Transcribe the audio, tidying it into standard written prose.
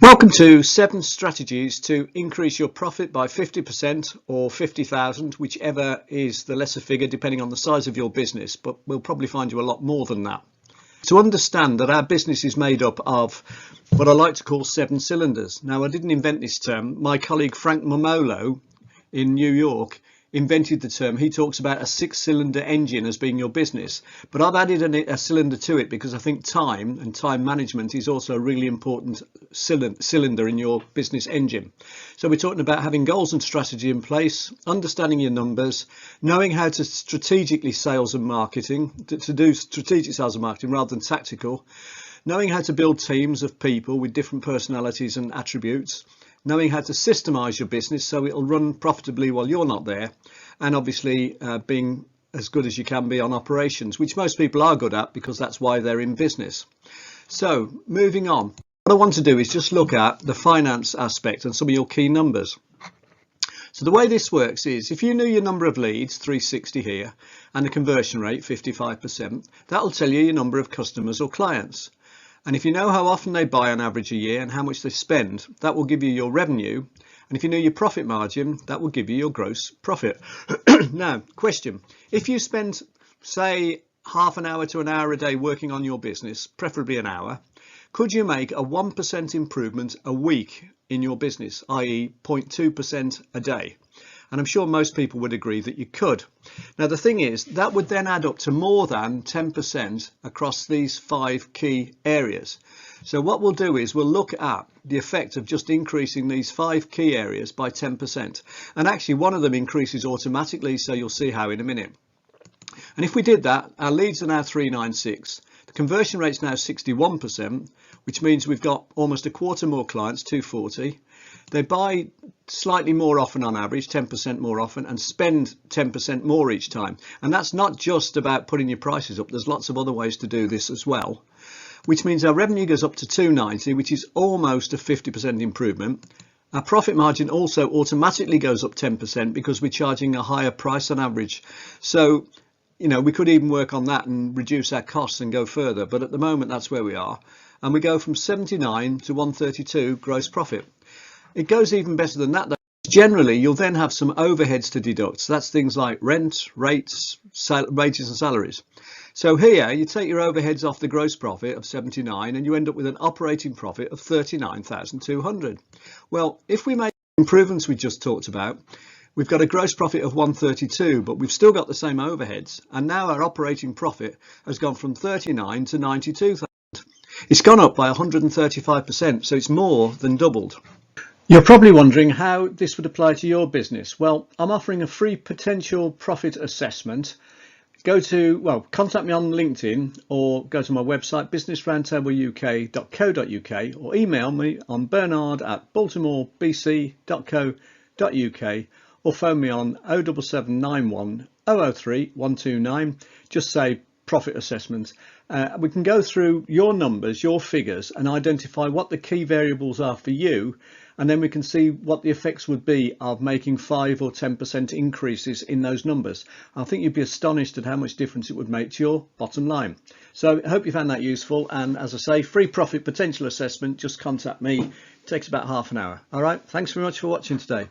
Welcome to 7 strategies to increase your profit by 50% or 50,000, whichever is the lesser figure depending on the size of your business, but we'll probably find you a lot more than that. To understand that our business is made up of what I like to call 7 cylinders. Now, I didn't invent this term. My colleague Frank Momolo in New York invented the term. He talks about a 6-cylinder engine as being your business, but I've added a cylinder to it because I think time and time management is also a really important cylinder in your business engine. So we're talking about having goals and strategy in place, understanding your numbers, knowing how to strategically sales and marketing, to do strategic sales and marketing rather than tactical, knowing how to build teams of people with different personalities and attributes, knowing how to systemize your business so it'll run profitably while you're not there, and obviously being as good as you can be on operations, which most people are good at because that's why they're in business. So moving on, what I want to do is just look at the finance aspect and some of your key numbers. So the way this works is if you knew your number of leads, 360 here, and the conversion rate, 55%, that'll tell you your number of customers or clients. And if you know how often they buy on average a year and how much they spend, that will give you your revenue. And if you know your profit margin, that will give you your gross profit. Now, question, if you spend, say, half an hour to an hour a day working on your business, preferably an hour, could you make a 1% improvement a week in your business, i.e. 0.2% a day? And I'm sure most people would agree that you could. Now, the thing is, that would then add up to more than 10% across these 5 key areas. So what we'll do is we'll look at the effect of just increasing these 5 key areas by 10%. And actually, one of them increases automatically, so you'll see how in a minute. And if we did that, our leads are now 396. The conversion rate is now 61%, which means we've got almost a quarter more clients, 240. They buy slightly more often on average, 10% more often, and spend 10% more each time. And that's not just about putting your prices up. There's lots of other ways to do this as well, which means our revenue goes up to 290, which is almost a 50% improvement. Our profit margin also automatically goes up 10% because we're charging a higher price on average. So, you know, we could even work on that and reduce our costs and go further. But at the moment, that's where we are. And we go from 79 to 132 gross profit. It goes even better than that, though. Generally, you'll then have some overheads to deduct. So that's things like rent, rates, wages and salaries. So here you take your overheads off the gross profit of 79 and you end up with an operating profit of 39,200. Well, if we make the improvements we just talked about, we've got a gross profit of 132, but we've still got the same overheads. And now our operating profit has gone from 39 to 92,000. It's gone up by 135%, so it's more than doubled. You're probably wondering how this would apply to your business. Well, I'm offering a free potential profit assessment. Contact me on LinkedIn or go to my website, businessroundtableuk.co.uk, or email me on bernard@baltimorebc.co.uk, or phone me on 07791 003 129. Just say profit assessment. We can go through your numbers, your figures, and identify what the key variables are for you, and then we can see what the effects would be of making 5 or 10% increases in those numbers. I think you'd be astonished at how much difference it would make to your bottom line. So I hope you found that useful, and as I say, free profit potential assessment, just contact me. It takes about half an hour. All right, thanks very much for watching today.